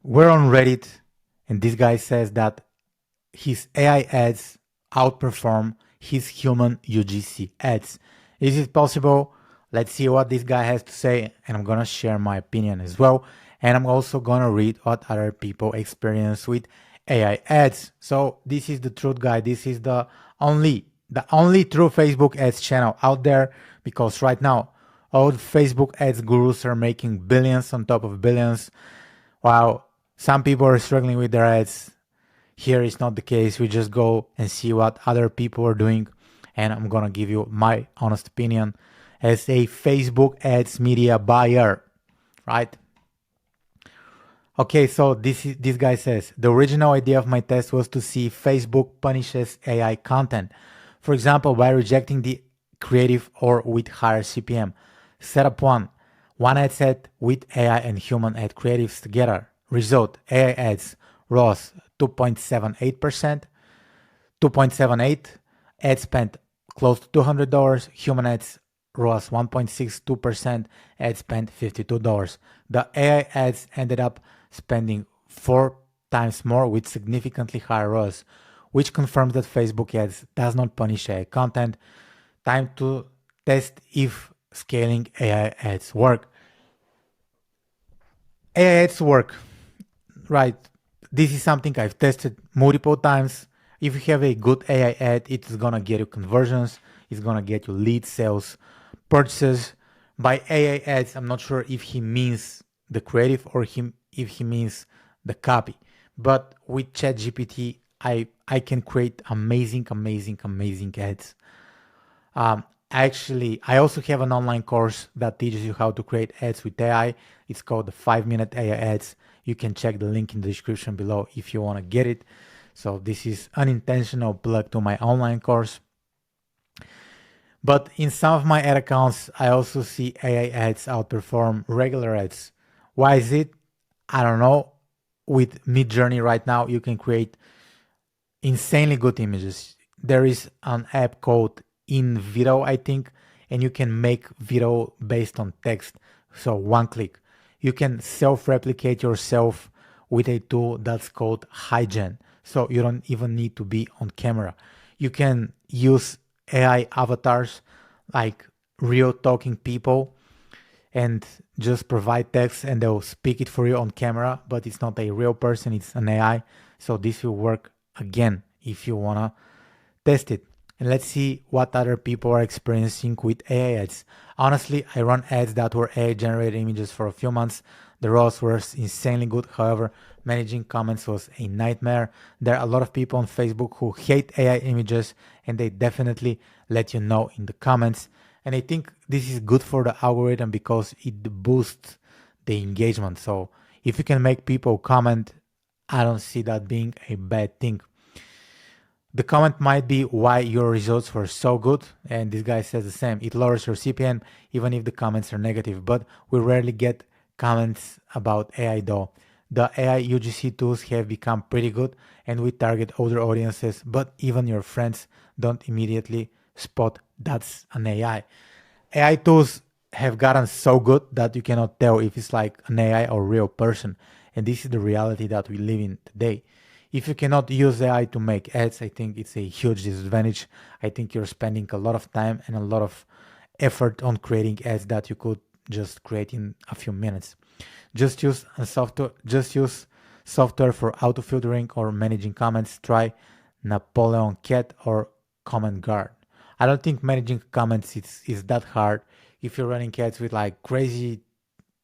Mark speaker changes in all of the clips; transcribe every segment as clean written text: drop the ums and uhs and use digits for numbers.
Speaker 1: We're on Reddit, and this guy says that his AI ads outperform his human UGC ads. Is it possible? Let's see what this guy has to say, and I'm gonna share my opinion as well. And I'm also gonna read what other people experience with AI ads. So this is the truth, guy. This is the only true Facebook ads channel out there, because right now all the Facebook ads gurus are making billions on top of billions, while some people are struggling with their ads. Here is not the case. We just go and see what other people are doing, and I'm gonna give you my honest opinion as a Facebook ads media buyer, right? Okay, so this guy says the original idea of my test was to see if Facebook punishes AI content, for example, by rejecting the creative or with higher CPM. Setup one ad set with AI and human ad creatives together. Result: AI ads ROAS 2.78%, 2.78, ad spent close to $200, human ads ROAS 1.62%, ad spent $52. The AI ads ended up spending 4 times more with significantly higher ROAS, which confirms that Facebook ads does not punish AI content. Time to test if scaling AI ads work. AI ads work, right? This is something I've tested multiple times. If you have a good AI ad, it's gonna get you conversions, it's gonna get you lead sales, purchases. By AI ads, I'm not sure if he means the creative or if he means the copy. But with ChatGPT, I can create amazing, amazing, amazing ads. I also have an online course that teaches you how to create ads with AI. It's called the 5-Minute AI Ads. You can check the link in the description below if you want to get it. So this is unintentional plug to my online course. But in some of my ad accounts, I also see AI ads outperform regular ads. Why is it? I don't know. With Midjourney right now, you can create insanely good images. There is an app called InVideo, I think, and you can make video based on text. So one click. You can self-replicate yourself with a tool that's called HiGen. So you don't even need to be on camera. You can use AI avatars like real talking people and just provide text and they'll speak it for you on camera, but it's not a real person, it's an AI. So this will work again if you wanna test it. And let's see what other people are experiencing with AI ads. Honestly, I run ads that were AI generated images for a few months. The ROAS were insanely good. However, managing comments was a nightmare. There are a lot of people on Facebook who hate AI images, and they definitely let you know in the comments. And I think this is good for the algorithm because it boosts the engagement. So if you can make people comment, I don't see that being a bad thing. The comment might be why your results were so good, and this guy says the same. It lowers your CPM even if the comments are negative, but we rarely get comments about AI though. The AI UGC tools have become pretty good and we target older audiences, but even your friends don't immediately spot that's an AI. AI tools have gotten so good that you cannot tell if it's like an AI or real person, and this is the reality that we live in today. If you cannot use AI to make ads, I think it's a huge disadvantage. I think you're spending a lot of time and a lot of effort on creating ads that you could just create in a few minutes. Just use software for auto filtering or managing comments. Try Napoleon Cat or Comment Guard. I don't think managing comments is that hard. If you're running ads with like crazy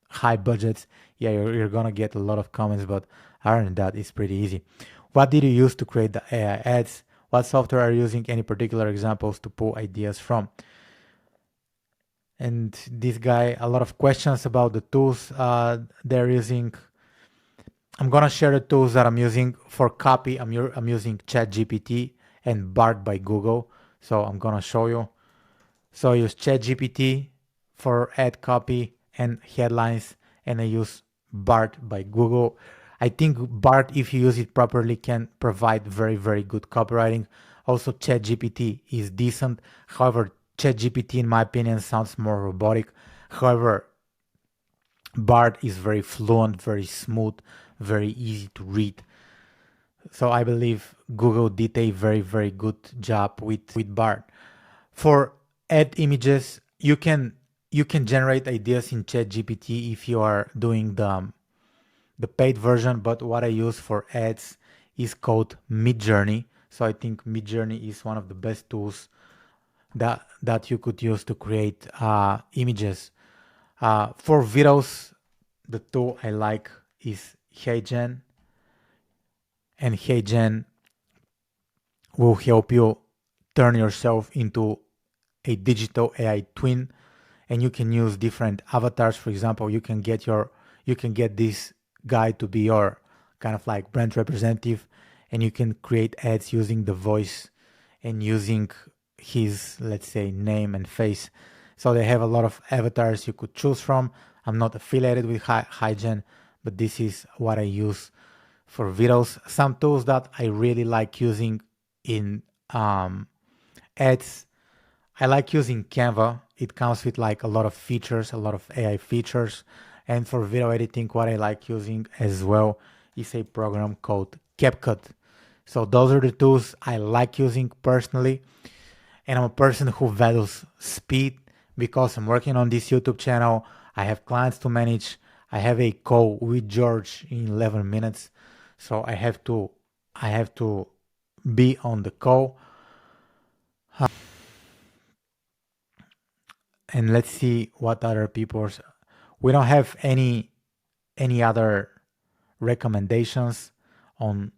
Speaker 1: high budgets, yeah, you're gonna get a lot of comments, but other than that, it's pretty easy. What did you use to create the AI ads? What software are you using? Any particular examples to pull ideas from? And this guy, a lot of questions about the tools they're using. I'm gonna share the tools that I'm using for copy. I'm using ChatGPT and Bard by Google. So I'm gonna show you. So I use ChatGPT for ad copy and headlines, and I use Bard by Google. I think Bard, if you use it properly, can provide very, very good copywriting. Also, ChatGPT is decent. However, ChatGPT, in my opinion, sounds more robotic. However, Bard is very fluent, very smooth, very easy to read. So I believe Google did a very, very good job with Bard. For add images, you can generate ideas in ChatGPT if you are doing the paid version, but what I use for ads is called Midjourney. So I think Midjourney is one of the best tools that you could use to create images. For videos, the tool I like is HeyGen, and HeyGen will help you turn yourself into a digital AI twin, and you can use different avatars. For example, you can get this guy to be your kind of like brand representative, and you can create ads using the voice and using his, let's say, name and face. So they have a lot of avatars you could choose from. I'm not affiliated with HeyGen, but this is what I use for videos. Some tools that I really like using in ads, I like using Canva. It comes with like a lot of features, a lot of AI features. And for video editing, what I like using as well is a program called CapCut. So those are the tools I like using personally. And I'm a person who values speed because I'm working on this YouTube channel. I have clients to manage. I have a call with George in 11 minutes. So I have to be on the call. And let's see what other people's. We don't have any other recommendations on.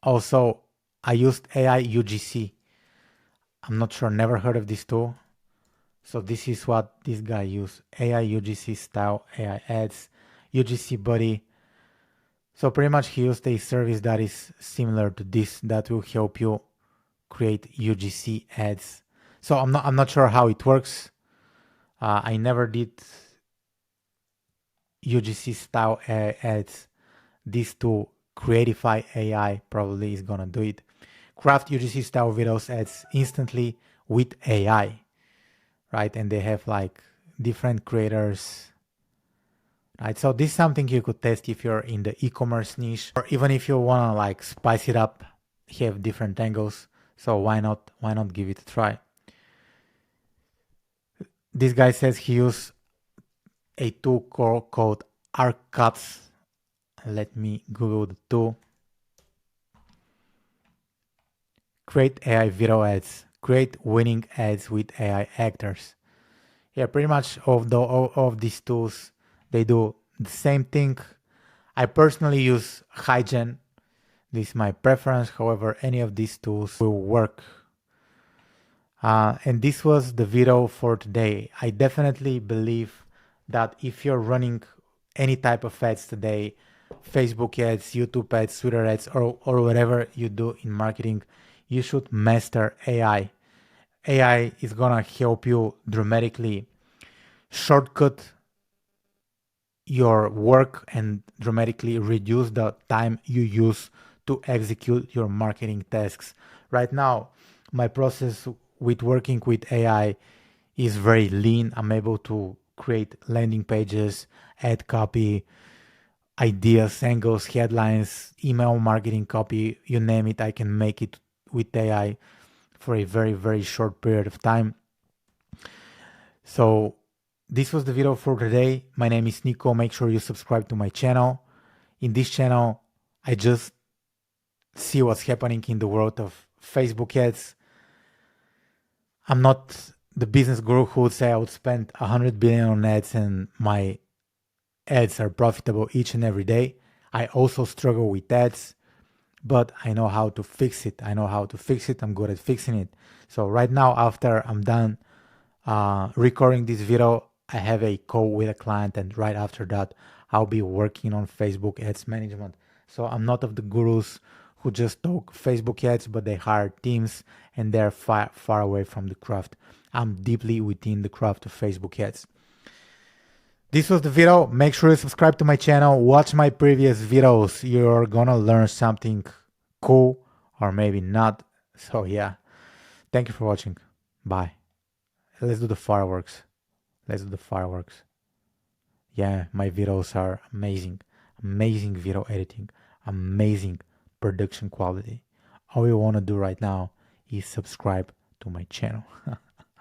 Speaker 1: Also, I used AI UGC. I'm not sure, never heard of this tool. So this is what this guy used: AI UGC style AI ads, UGC buddy. So pretty much he used a service that is similar to this that will help you create UGC ads. So I'm not sure how it works. I never did UGC style ads. This tool, Creatify AI, probably is gonna do it. Craft UGC style videos ads instantly with AI, right? And they have like different creators, right? So this is something you could test if you're in the e-commerce niche, or even if you wanna like spice it up, have different angles. So why not give it a try? This guy says he used a tool called ArcCuts. Let me Google the tool. Create AI video ads. Create winning ads with AI actors. Yeah, pretty much all of these tools, they do the same thing. I personally use HeyGen. This is my preference. However, any of these tools will work. And this was the video for today. I definitely believe that if you're running any type of ads today, Facebook ads, YouTube ads, Twitter ads, or whatever you do in marketing, you should master AI. AI is gonna help you dramatically shortcut your work and dramatically reduce the time you use to execute your marketing tasks. Right now, my process with working with AI is very lean. I'm able to create landing pages, add copy, ideas, angles, headlines, email marketing copy, you name it, I can make it with AI for a very, very short period of time. So this was the video for today. My name is Niko. Make sure you subscribe to my channel. In this channel, I just see what's happening in the world of Facebook ads. I'm not the business guru who would say I would spend 100 billion on ads and my ads are profitable each and every day. I also struggle with ads, but I know how to fix it. I'm good at fixing it. So right now, after I'm done recording this video, I have a call with a client, and right after that, I'll be working on Facebook ads management. So I'm not of the gurus who just talk Facebook ads, but they hire teams and they're far away from the craft. I'm deeply within the craft of Facebook ads. This was the video. Make sure you subscribe to my channel. Watch my previous videos. You're gonna learn something cool, or maybe not. So yeah, thank you for watching. Bye. Let's do the fireworks. yeah, my videos are amazing. Amazing video editing, amazing production quality. All you want to do right now is subscribe to my channel.